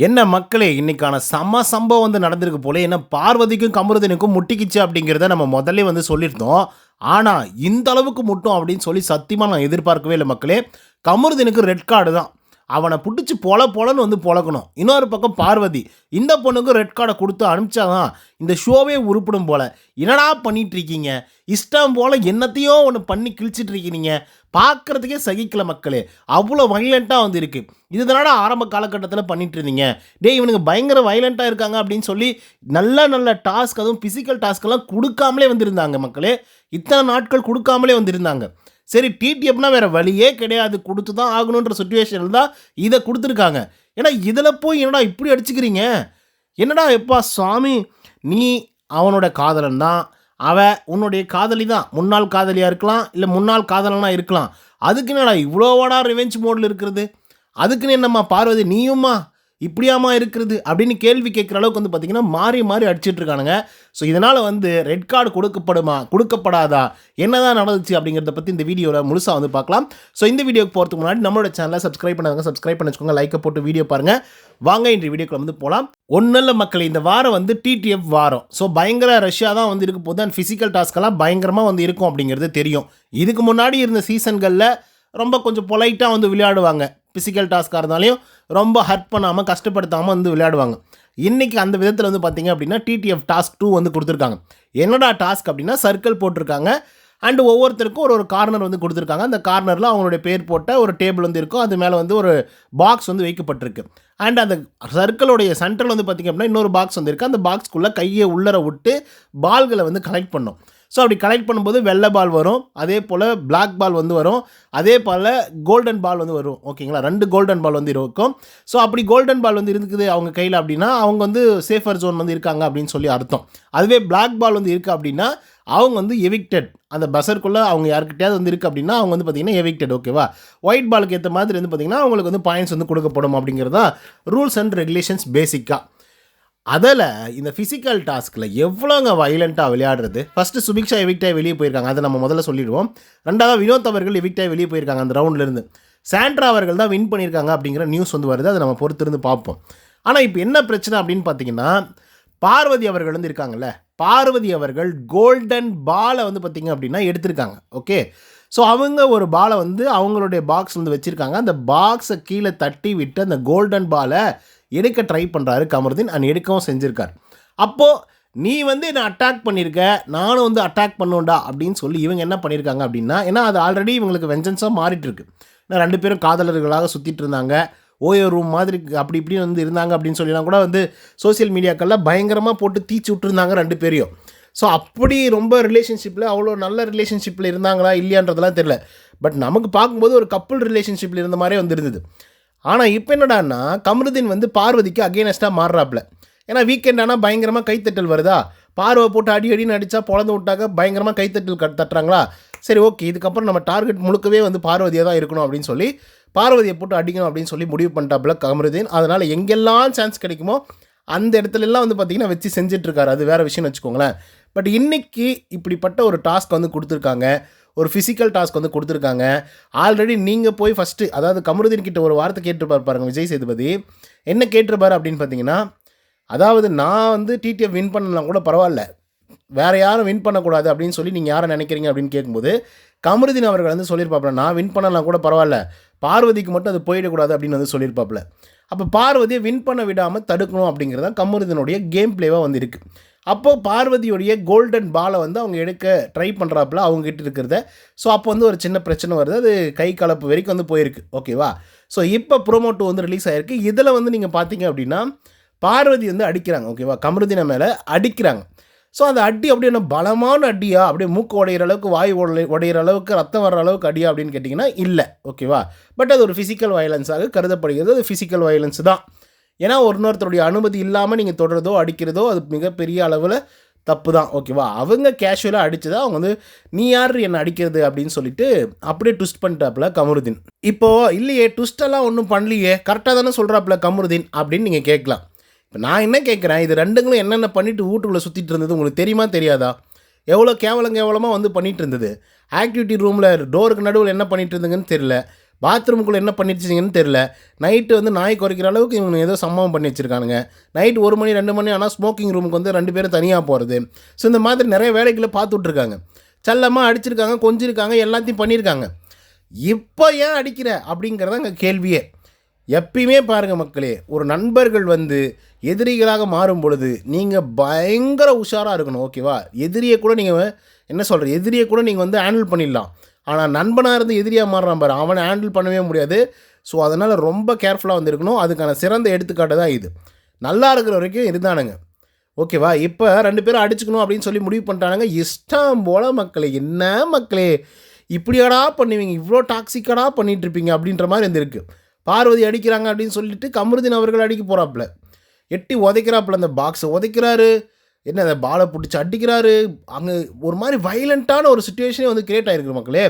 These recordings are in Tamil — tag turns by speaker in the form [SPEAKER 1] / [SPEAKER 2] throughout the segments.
[SPEAKER 1] என்ன மக்களே! இன்னைக்கான செம்ம சம்பவம் நடந்திருக்கு போல. ஏன்னா பார்வதிக்கும், கமருதீனுக்கும் முட்டிக்கிச்சு அப்படிங்கிறத நம்ம முதல்லயே சொல்லியிருந்தோம். ஆனா, இந்த அளவுக்கு முட்டும் அப்படின்னு சொல்லி சத்தியமா நான் எதிர்பார்க்கவே இல்ல மக்களே. கமருதீனுக்கு ரெட் கார்டு தான். அவன புடிச்சு பொல பொலன்னு பொளக்கணும். இன்னொரு பக்கம் பார்வதி. இந்த பொண்ணுக்கு ரெட் கார்ட குடுத்து அனுப்பிச்சா தான் இந்த ஷோவே உருப்படும் போல. என்னடா பண்ணிட்டு இருக்கீங்க? இஷ்டம் போல என்னத்தையோ ஒண்ணு பண்ணி கிழிச்சிட்டு இருக்கீங்க. பார்க்கறதுக்கே சகிக்கல மக்களே. அவ்வளோ வயலன்ட்டா இருக்கு. இது தானடா ஆரம்ப காலகட்டத்தில பண்ணிட்டு இருந்தீங்க. டேய் இவனுங்க பயங்கர வயலன்ட்டா இருக்காங்க அப்படின்னு சொல்லி நல்ல நல்ல டாஸ்க் அதுவும் பிசிக்கல் டாஸ்க்லாம் குடுக்காமலே வந்திருந்தாங்க மக்களே. இத்தனை நாட்கள் குடுக்காமலே வந்திருந்தாங்க. சரி டிடிஎஃப்னா வேற வழியே கிடையாது. குடுத்து தான் ஆகணுன்ற சிச்சுவேஷன்ல தான் இத குடுத்துருக்காங்க. ஏன்னா இதில போய் என்னடா இப்படி அடிச்சுக்கிறீங்க? என்னடா எப்பா சாமி! நீ அவனோட காதலன் தான். அவ உன்னுடைய காதலி தான். முன்னாள் காதலியா இருக்கலாம். இல்ல முன்னாள் காதலனா இருக்கலாம். அதுக்கு என்னடா இவ்வளோவாடா ரிவெஞ்ச் மோட்ல இருக்கிறது? அதுக்குன்னு என்னம்மா பார்வதி நீயும்மா இப்படியாம்மா இருக்கிறது? அப்படின்னு கேள்வி கேட்குற அளவுக்கு பார்த்தீங்கன்னா, மாறி மாறி அடிச்சிட்டு இருக்கானுங்க. ஸோ இதனால ரெட் கார்டு கொடுக்கப்படுமா? கொடுக்கப்படாதா? என்னதான் நடந்துச்சு? அப்படிங்கிறத பத்தி இந்த வீடியோல முழுசா பார்க்கலாம். ஸோ இந்த வீடியோக்கு போறதுக்கு முன்னாடி நம்மளோட சேனலை சப்ஸ்கிரைப் பண்ணாதவங்க சப்ஸ்கிரைப் பண்ணி வச்சுக்கோங்க. லைக்க போட்டு வீடியோ பாருங்க. வாங்க இன்றைய வீடியோக்குள்ள போலாம். ஒண்ணும் இல்ல மக்களே, இந்த வாரம் டிடிஎஃப் வாரம். ஸோ பயங்கர ரஷ்யா தான் இருக்க போது. அண்ட் ஃபிசிக்கல் டாஸ்க்கெல்லாம் பயங்கரமா இருக்கும் அப்படிங்கிறது தெரியும். இதுக்கு முன்னாடி இருந்த சீசன்களில் ரொம்ப கொஞ்சம் பொலைட்டாக விளையாடுவாங்க. ஃபிசிக்கல் டாஸ்க்காக இருந்தாலையும் ரொம்ப ஹர்ட் பண்ணாமல் கஷ்டப்படுத்தாமல் விளையாடுவாங்க. இன்றைக்கி அந்த விதத்தில் பார்த்தீங்க அப்படின்னா டிடிஎஃப் டாஸ்க் 2 கொடுத்துருக்காங்க. என்னடா டாஸ்க் அப்படின்னா சர்க்கிள் போட்டிருக்காங்க. அண்டு ஒவ்வொருத்தருக்கும் ஒரு ஒரு கார்னர் கொடுத்துருக்காங்க. அந்த கார்னரில் அவங்களுடைய பேர் போட்ட ஒரு டேபிள் இருக்கும். அது மேலே ஒரு பாக்ஸ் வைக்கப்பட்டிருக்கு. அண்ட் அந்த சர்க்கிளோடைய சென்டரில் பார்த்தீங்க அப்படின்னா இன்னொரு பாக்ஸ் இருக்குது. அந்த பாக்ஸ்க்குள்ளே கையை உள்ளர விட்டு பால்களை கலெக்ட் பண்ணும். ஸோ அப்படி கலெக்ட் பண்ணும்போது வெள்ளை பால் வரும். அதே போல் பிளாக் பால் வரும். அதே போல் கோல்டன் பால் வரும். ஓகேங்களா, 2 கோல்டன் பால் இருக்கும். ஸோ அப்படி கோல்டன் பால் இருக்குது அவங்க கையில் அப்படின்னா அவங்க சேஃபர் ஜோன் இருக்காங்க அப்படின்னு சொல்லி அர்த்தம். அதுவே பிளாக் பால் இருக்குது அப்படின்னா அவங்க எவிக்டட். அந்த பஸருக்குள்ளே அவங்க யாருக்கிட்டையாவது இருக்குது அப்படின்னா அவங்க பார்த்தீங்கன்னா எவிக்டட். ஓகேவா, ஒயிட் பாலுக்கு ஏற்ற மாதிரி பார்த்தீங்கன்னா அவங்களுக்கு பாயிண்ட்ஸ் கொடுக்கப்படும் அப்படிங்கிறது தான் ரூல்ஸ் அண்ட் ரெகுலேஷன்ஸ் பேசிக்காக. அதில் இந்த ஃபிசிக்கல் டாஸ்கில் எவ்வளோங்க வயலண்ட்டாக விளையாடுறது. ஃபஸ்ட்டு சுபிக்ஷா எவிக்டாக வெளியே போயிருக்காங்க. அதை நம்ம முதல்ல சொல்லிடுவோம். ரெண்டாவது வினோத் அவர்கள் எவிக்டாக வெளியே போயிருக்காங்க அந்த ரவுண்ட்லேருந்து. சாண்ட்ரா அவர்கள் தான் வின் பண்ணியிருக்காங்க அப்படிங்கிற நியூஸ் வருது. அதை நம்ம பொறுத்திருந்து பார்ப்போம். ஆனால் இப்போ என்ன பிரச்சனை அப்படின்னு பார்த்தீங்கன்னா, பார்வதி அவர்கள் இருக்காங்கல்ல, பார்வதி அவர்கள் கோல்டன் பாலை பார்த்தீங்க அப்படின்னா எடுத்திருக்காங்க. ஓகே, ஸோ அவங்க ஒரு பாலை அவங்களுடைய பாக்ஸ் வச்சுருக்காங்க. அந்த பாக்ஸை கீழே தட்டி விட்டு அந்த கோல்டன் பாலை எடுக்க ட்ரை பண்ணுறாரு கமருதீன். அண்ட் எடுக்கவும் செஞ்சுருக்கார். அப்போது நீ என்னை அட்டாக் பண்ணியிருக்க, நானும் அட்டாக் பண்ணுவேன்டா அப்படின்னு சொல்லி இவங்க என்ன பண்ணியிருக்காங்க அப்படின்னா, ஏன்னா அது ஆல்ரெடி இவங்களுக்கு வெஞ்சன்ஸாக மாறிட்டுருக்கு. ஏன்னா 2 பேரும் காதலர்களாக சுற்றிட்டு இருந்தாங்க. ஓயோ ரூம் மாதிரி அப்படி இப்படி இருந்தாங்க அப்படின்னு சொல்லிலாம் கூட சோசியல் மீடியாக்களில் பயங்கரமாக போட்டு தீச்சு விட்டுருந்தாங்க 2 பேரையும். ஸோ அப்படி ரொம்ப ரிலேஷன்ஷிப்பில் அவ்வளோ நல்ல ரிலேஷன்ஷிப்பில் இருந்தாங்களா இல்லையான்றதெல்லாம் தெரில. பட் நமக்கு பார்க்கும்போது ஒரு கப்புள் ரிலேஷன்ஷிப்பில் இருந்த மாதிரியே இருந்தது. ஆனால் இப்போ என்னடான்னா கமருதீன் பார்வதிக்கு அகெயினஸ்ட்டாக மாறுறாப்புல. ஏன்னா வீக்கெண்ட் ஆனால் பயங்கரமாக கைத்தட்டல் வருதா, பார்வை போட்டு அடி அடின்னு அடித்தா பொழந்து விட்டாக்க பயங்கரமாக கைத்தட்டல் தட்டுறாங்களா. சரி ஓகே, இதுக்கப்புறம் நம்ம டார்கெட் முழுக்கவே பார்வதியாக தான் இருக்கணும் அப்படின்னு சொல்லி பார்வதியை போட்டு அடிக்கணும் அப்படின்னு சொல்லி முடிவு பண்ணிட்டாப்புல கமருதீன். அதனால் எங்கெல்லாம் சான்ஸ் கிடைக்குமோ அந்த இடத்துலலாம் பார்த்திங்கன்னா வச்சு செஞ்சிட்ருக்காரு. அது வேறு விஷயம்னு வச்சுக்கோங்களேன். பட் இன்றைக்கி இப்படிப்பட்ட ஒரு டாஸ்க் கொடுத்துருக்காங்க. ஒரு ஃபிசிக்கல் டாஸ்க் கொடுத்துருக்காங்க. ஆல்ரெடி நீங்கள் போய் ஃபஸ்ட்டு அதாவது கமருதீன் கிட்ட ஒரு வார்த்தை கேட்டிருப்பார் பாருங்க விஜய் சேதுபதி. என்ன கேட்டிருப்பார் அப்படின்னு பார்த்தீங்கன்னா, அதாவது நான் டிடிஎஃப் வின் பண்ணலாம் கூட பரவாயில்ல, வேறு யாரும் வின் பண்ணக்கூடாது அப்படின்னு சொல்லி நீங்கள் யாரை நினைக்கிறீங்க அப்படின்னு கேட்கும்போது கமருதீன் அவர்கள் சொல்லியிருப்பாப்புல, நான் வின் பண்ணலாம் கூட பரவாயில்ல, பார்வதிக்கு மட்டும் அது போயிடக்கூடாது அப்படின்னு சொல்லியிருப்பாப்புல. அப்போ பார்வதியை வின் பண்ண விடாமல் தடுக்கணும் அப்படிங்கிறது தான் கமருதீனுடைய கேம் பிளேவாக இருக்குது. அப்போது பார்வதியுடைய கோல்டன் பாலை அவங்க எடுக்க ட்ரை பண்ணுறாப்புல அவங்ககிட்ட இருக்கிறத. ஸோ அப்போ ஒரு சின்ன பிரச்சனை வருது. அது கை கலப்பு வரைக்கும் போயிருக்கு. ஓகேவா, ஸோ இப்போ ப்ரோமோ 2 ரிலீஸ் ஆகிருக்கு. இதில் நீங்கள் பார்த்தீங்க அப்படின்னா பார்வதி அடிக்கிறாங்க. ஓகேவா, கமருதீனை மேலே அடிக்கிறாங்க. ஸோ அந்த அடி அப்படியே என்ன பலமான அடியா, அப்படியே மூக்கு உடையிற அளவுக்கு வாய் உடையிற அளவுக்கு ரத்தம் வர்ற அளவுக்கு அடியா அப்படின்னு கேட்டிங்கன்னா இல்லை. ஓகேவா, பட் அது ஒரு ஃபிசிக்கல் வயலன்ஸாக கருதப்படுகிறது. அது ஃபிசிக்கல் வயலன்ஸ் தான். ஏன்னா இன்னொருத்தருடைய அனுமதி இல்லாமல் நீங்கள் தொடுறதோ அடிக்கிறதோ அது மிகப்பெரிய அளவில் தப்பு தான். ஓகேவா, அவங்க கேஷுவலாக அடிச்சதா அவங்க நீ யார் என்னை அடிக்கிறது அப்படின்னு சொல்லிட்டு அப்படியே ட்விஸ்ட் பண்ணிட்டாப்புல கமருதீன். இப்போது இல்லையே ட்விஸ்டெல்லாம் ஒன்றும் பண்ணலையே, கரெக்டாக தானே சொல்கிறாப்புல கமருதீன் அப்படின்னு நீங்கள் கேட்கலாம். இப்போ நான் என்ன கேட்குறேன், இது ரெண்டுங்களும் என்னென்ன பண்ணிவிட்டு வீட்டுக்குள்ளே சுற்றிட்டு இருந்தது உங்களுக்கு தெரியுமா தெரியாதா? எவ்வளோ கேவலமாக பண்ணிகிட்டு இருந்தது. ஆக்டிவிட்டி ரூமில் டோருக்கு நடுவில் என்ன பண்ணிகிட்டு இருந்ததுங்கன்னு தெரியல. பாத்ரூமுக்குள்ளே என்ன பண்ணிடுச்சிங்கன்னு தெரில. நைட்டு வந்து நாய் குறைக்கிற அளவுக்கு இவங்க ஏதோ சம்பவம் பண்ணி வச்சுருக்கானுங்க. நைட்டு 1 மணி 2 மணி ஆனால் ஸ்மோக்கிங் ரூமுக்கு வந்து 2 பேரும் தனியாக போகிறது. ஸோ இந்த மாதிரி நிறைய வேலைகளை பார்த்துட்ருக்காங்க. செல்லமாக அடிச்சிருக்காங்க, கொஞ்சிருக்காங்க, எல்லாத்தையும் பண்ணியிருக்காங்க. இப்போ ஏன் அடிக்கிற அப்படிங்கிறத அங்கே கேள்வியே. எப்பயுமே பாருங்கள் மக்களே, ஒரு நண்பர்கள் வந்து எதிரிகளாக மாறும் பொழுது நீங்கள் பயங்கர உஷாராக இருக்கணும். ஓகேவா? எதிரியை கூட நீங்கள் என்ன சொல்கிற, எதிரியை கூட நீங்கள் வந்து ஹேண்டில் பண்ணிடலாம். ஆனால் நண்பனாக இருந்து எதிரியாக மாறுறான் பாரு, அவனை ஹேண்டில் பண்ணவே முடியாது. ஸோ அதனால் ரொம்ப கேர்ஃபுல்லாக வந்து இருக்கணும். அதுக்கான சிறந்த எடுத்துக்காட்டு தான் இது. நல்லா இருக்கிற வரைக்கும் இருந்தானுங்க. ஓகேவா? இப்போ 2 பேரும் அடிச்சுக்கணும் அப்படின்னு சொல்லி முடிவு பண்ணிட்டானுங்க. இஷ்டம் போல் மக்களே, என்ன மக்களே இப்படியாடா பண்ணுவீங்க, இவ்வளோ டாக்ஸிக்கடா பண்ணிகிட்ருப்பீங்க அப்படின்ற மாதிரி இருந்திருக்கு. பார்வதி அடிக்கிறாங்க அப்படின்னு சொல்லிட்டு கமருதீன் அவர்கள் அடிக்க போகிறாப்புல, எட்டி உதைக்கிறாப்புல, அந்த பாக்ஸை உதைக்கிறாரு, என்ன அந்த பாலை பிடிச்சி அடிக்கிறாரு. அங்கே ஒரு மாதிரி வைலண்ட்டான ஒரு சுச்சுவேஷனே வந்து கிரியேட் ஆகிருக்கு மக்களே.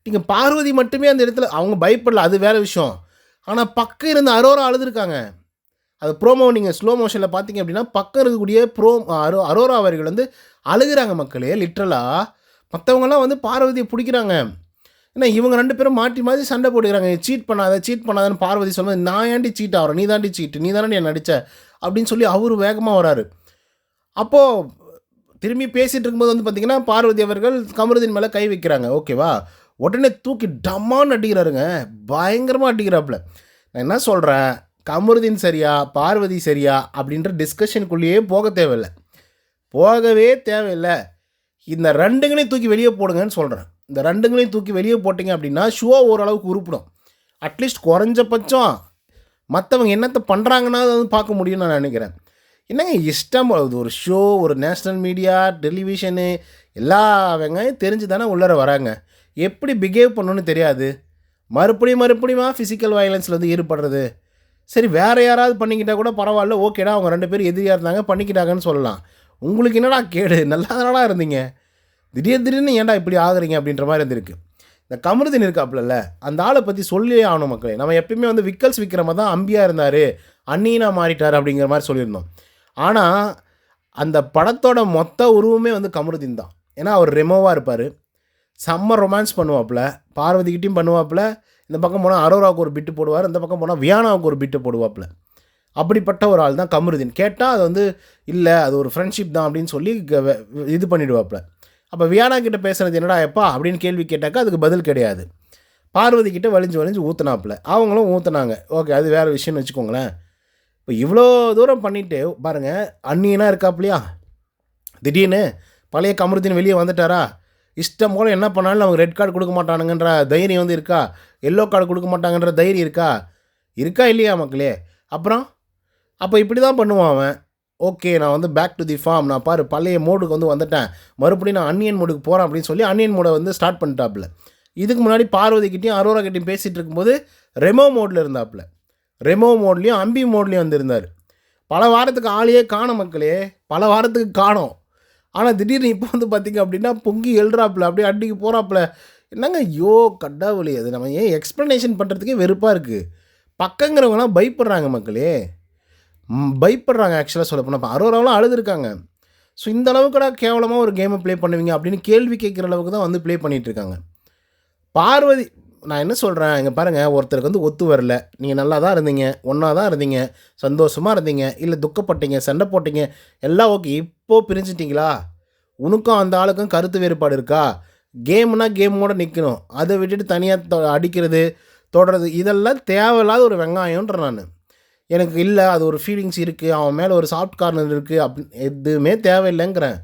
[SPEAKER 1] நீங்கள் பார்வதி மட்டுமே அந்த இடத்துல அவங்க பயப்படல, அது வேறு விஷயம். ஆனால் பக்கம் இருந்த அரோரா அழுதுருக்காங்க. அது ப்ரோமோ நீங்கள் ஸ்லோ மோஷனில் பார்த்தீங்க அப்படின்னா பக்கம் இருக்கக்கூடிய அரோரா அவர்கள் வந்து அழுகிறாங்க மக்களே, லிட்ரலாக. மற்றவங்கலாம் வந்து பார்வதியை பிடிக்கிறாங்க. ஏன்னா இவங்க 2 பேரும் மாற்றி மாற்றி சண்டை போட்டுக்கிறாங்க. சீட் பண்ணாதன்னு பார்வதி சொல்லுவது, நான் ஏன்டி சீட் ஆகிறேன், நீ தாண்டி சீட்டு, நீ தானே என்ன நடித்த அப்படின்னு சொல்லி அவர் வேகமாக வராரு. அப்போது திரும்பி பேசிகிட்டு இருக்கும்போது வந்து பார்த்திங்கன்னா பார்வதி அவர்கள் கமருதீன் மேலே கை வைக்கிறாங்க. ஓகேவா? உடனே தூக்கி டம்மான்னு அடிக்கிறாருங்க, பயங்கரமாக அடிக்கிறாப்புல. நான் என்ன சொல்கிறேன், கமருதீன் சரியா பார்வதி சரியா அப்படின்ற டிஸ்கஷனுக்குள்ளேயே போகவே தேவையில்லை. இந்த 2ங்களையும் தூக்கி வெளியே போடுங்கன்னு சொல்கிறேன். இந்த 2ங்களையும் தூக்கி வெளியே போட்டிங்க அப்படின்னா ஷோ ஓரளவுக்கு உருப்பிடும். அட்லீஸ்ட் குறைஞ்சபட்சம் மற்றவங்க என்னத்தை பண்ணுறாங்கன்னா அதை வந்து பார்க்க முடியும்னு நான் நினைக்கிறேன். என்னங்க இஷ்டம், அது ஒரு ஷோ, ஒரு நேஷ்னல் மீடியா, டெலிவிஷனு, எல்லா வெங்காயம் தெரிஞ்சு தானே உள்ளார வராங்க. எப்படி பிஹேவ் பண்ணணுன்னு தெரியாது. மறுபடியுமா ஃபிசிக்கல் வயலன்ஸில் வந்து ஈடுபடுறது. சரி, வேறு யாராவது பண்ணிக்கிட்டால் கூட பரவாயில்ல, ஓகேடா, அவங்க 2 பேரும் எதிரியாக இருந்தாங்க பண்ணிக்கிட்டாங்கன்னு சொல்லலாம். உங்களுக்கு என்னடா கேடு, நல்லா தானடா இருந்தீங்க, திடீர்னு ஏன்டா இப்படி ஆகுறீங்க அப்படின்ற மாதிரி இருந்திருக்கு. இந்த கமருதீன் இருக்காப்புல, அந்த ஆளை பற்றி சொல்லியே ஆகணும் மக்களே. நம்ம எப்பயுமே வந்து விக்கல்ஸ் விக்ரம தான் அம்பியாக இருந்தார், அண்ணீனா மாறிட்டார் அப்படிங்கிற மாதிரி சொல்லியிருந்தோம். ஆனால் அந்த படத்தோட மொத்த உருவமே வந்து கமருதீன் தான். ஏன்னா அவர் ரெமோவாக இருப்பார், செம்ம ரொமான்ஸ் பண்ணுவாப்புல, பார்வதிக்கிட்டையும் பண்ணுவாப்புல. இந்த பக்கம் போனால் அரோராவுக்கு ஒரு பிட்டு போடுவார், இந்த பக்கம் போனால் வியானாவுக்கு ஒரு பிட்டு போடுவாப்புல. அப்படிப்பட்ட ஒரு ஆள் தான் கமருதீன். கேட்டால் அது வந்து இல்லை, அது ஒரு ஃப்ரெண்ட்ஷிப் தான் அப்படின்னு சொல்லி இது பண்ணிவிடுவாப்புல. அப்போ வியானா கிட்டே பேசுகிறது என்னடா எப்பா அப்படின்னு கேள்வி கேட்டாக்கா அதுக்கு பதில் கிடையாது. பார்வதி கிட்டே வலிஞ்சு ஊற்றுனாப்புல, அவங்களும் ஊற்றுனாங்க. ஓகே, அது வேறு விஷயம்னு வச்சுக்கோங்களேன். இப்போ இவ்வளோ தூரம் பண்ணிவிட்டு பாருங்கள், அண்ணியனாக இருக்காப்புலையா, திடீர்னு பழைய கமருதீன் வெளியே வந்துட்டாரா, இஷ்டம் போல் என்ன பண்ணாலும் அவங்க ரெட் கார்டு கொடுக்க மாட்டானுங்கன்ற தைரியம் வந்து இருக்கா, எல்லோ கார்டு கொடுக்க மாட்டாங்கன்ற தைரியம் இருக்கா இல்லையா மக்களே? அப்புறம் அப்போ இப்படி தான் பண்ணுவான் அவன். ஓகே, நான் வந்து பேக் டு தி ஃபார்ம், நான் பாரு பழைய மோடுக்கு வந்து வந்துட்டேன், மறுபடியும் நான் அன்னியன் மோடுக்கு போகிறேன் அப்படின்னு சொல்லி அன்னியன் மோடை வந்து ஸ்டார்ட் பண்ணிட்டாப்புல. இதுக்கு முன்னாடி பார்வதிக்கிட்டையும் அரோரா கிட்டையும் பேசிகிட்டு இருக்கும்போது ரெமோ மோடில் இருந்தாப்புல, ரெமோ மோட்லேயும் அம்பி மோட்லேயும் வந்திருந்தார். பல வாரத்துக்கு ஆளையே காணும் மக்களே, பல வாரத்துக்கு காணோம். ஆனால் திடீர்னு இப்போ வந்து பார்த்திங்க அப்படின்னா பொங்கி எழுறாப்புல, அப்படியே அடிக்கு போகிறாப்புல. என்னங்க ஐயோ கடவுளே, அது நம்ம ஏன் எக்ஸ்ப்ளனேஷன் பண்ணுறதுக்கே வெறுப்பாக இருக்குது. பக்கங்கிறவங்களாம் பயப்படுறாங்க மக்களே, பயப்படுறாங்க. ஆக்சுவலாக சொல்ல போனால் இப்போ அரோராவெலாம் அழுதுருக்காங்க. ஸோ இந்த அளவுக்குடா கேவலமாக ஒரு கேமை ப்ளே பண்ணுவீங்க அப்படின்னு கேள்வி கேட்குற அளவுக்கு தான் வந்து ப்ளே பண்ணிகிட்ருக்காங்க. பார்வதி, நான் என்ன சொல்கிறேன், இங்கே பாருங்கள், ஒருத்தருக்கு வந்து ஒத்து வரல, நீங்கள் நல்லா தான் இருந்தீங்க, ஒன்றா தான் இருந்தீங்க, சந்தோஷமாக இருந்தீங்க, இல்லை துக்கப்பட்டீங்க, சண்டை போட்டிங்க, எல்லாம் ஓகே. இப்போது பிரிஞ்சிட்டிங்களா, உனக்கும் அந்த ஆளுக்கும் கருத்து வேறுபாடு இருக்கா, கேம்னா கேமோடு நிற்கணும், அதை விட்டுட்டு தனியாக அடிக்கிறது தொடர்றது இதெல்லாம் தேவையில்லாத ஒரு வெங்காயம்ன்ற நான். எனக்கு இல்லை, அது ஒரு ஃபீலிங்ஸ் இருக்குது, அவன் மேலே ஒரு சாஃப்ட் கார்னர் இருக்குது அப்படின்னு எதுவுமே தேவையில்லைங்கிறேன்.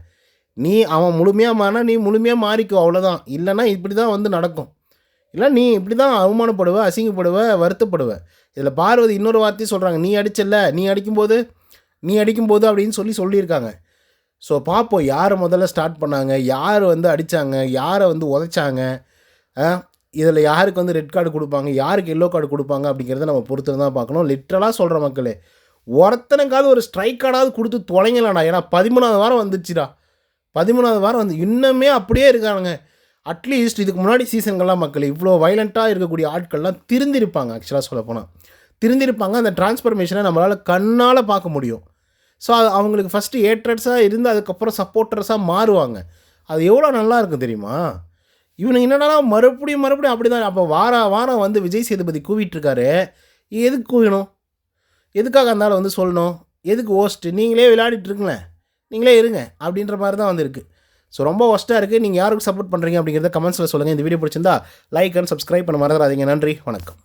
[SPEAKER 1] நீ அவன் முழுமையாக மாறினா நீ முழுமையாக மாறிக்கோ, அவ்வளோதான். இல்லைன்னா இப்படி தான் வந்து நடக்கும். இல்லை நீ இப்படி தான் அவமானப்படுவ, அசிங்கப்படுவ, வருத்தப்படுவ. இதில் பார்வதி இன்னொரு வார்த்தையும் சொல்கிறாங்க, நீ அடிக்கும்போது அப்படின்னு சொல்லியிருக்காங்க. ஸோ பார்ப்போம், யார் முதல்ல ஸ்டார்ட் பண்ணாங்க, யார் வந்து அடித்தாங்க, யாரை வந்து உதைச்சாங்க, இதில் யாருக்கு வந்து ரெட் கார்டு கொடுப்பாங்க, யாருக்கு எல்லோ கார்டு கொடுப்பாங்க அப்படிங்கிறத நம்ம பொறுத்து தான் பார்க்கணும். லிட்ரலாக சொல்கிற மக்களே, ஒருத்தனுக்காவது ஒரு ஸ்ட்ரைக் கார்டாவது கொடுத்து தொலைங்களாடா. ஏன்னா 13வது வாரம் வந்துச்சுடா, 13வது வாரம் வந்து இன்னுமே அப்படியே இருக்கானுங்க. அட்லீஸ்ட் இதுக்கு முன்னாடி சீசன்கள்லாம் மக்கள் இவ்வளோ வைலண்ட்டாக இருக்கக்கூடிய ஆட்கள்லாம் திருந்திருப்பாங்க. ஆக்சுவலாக சொல்ல போனால் திருந்திருப்பாங்க. அந்த டிரான்ஸ்ஃபர்மேஷனை நம்மளால் கண்ணால் பார்க்க முடியும். ஸோ அது அவங்களுக்கு ஃபஸ்ட்டு ஏட்ரட்ஸாக இருந்து அதுக்கப்புறம் சப்போர்ட்டர்ஸாக மாறுவாங்க. அது எவ்வளோ நல்லா இருக்கும் தெரியுமா? இவனுங்க என்னடானா மறுபடியும் அப்படி தான். அப்போ வாரம் வந்து விஜய் சேதுபதி கூவிட்டுருக்காரு. எதுக்கு கூவிணும்? எதுக்காக அந்த ஆளை வந்து சொல்லணும்? எதுக்கு ஹோஸ்ட்டு? நீங்களே விளையாடிட்டு இருங்களேன், நீங்களே இருங்க அப்படின்ற மாதிரி தான் வந்து இருக்குது. ஸோ ரொம்ப ஒஸ்ட்டாக இருக்குது. நீங்கள் யாருக்கு சப்போர்ட் பண்ணுறீங்க அப்படிங்கிறத கமெண்ட்ஸில் சொல்லுங்கள். இந்த வீடியோ பிடிச்சிருந்தா லைக் அண்ட் சப்ஸ்கிரைப் பண்ண மறந்துடாதீங்க. நன்றி, வணக்கம்.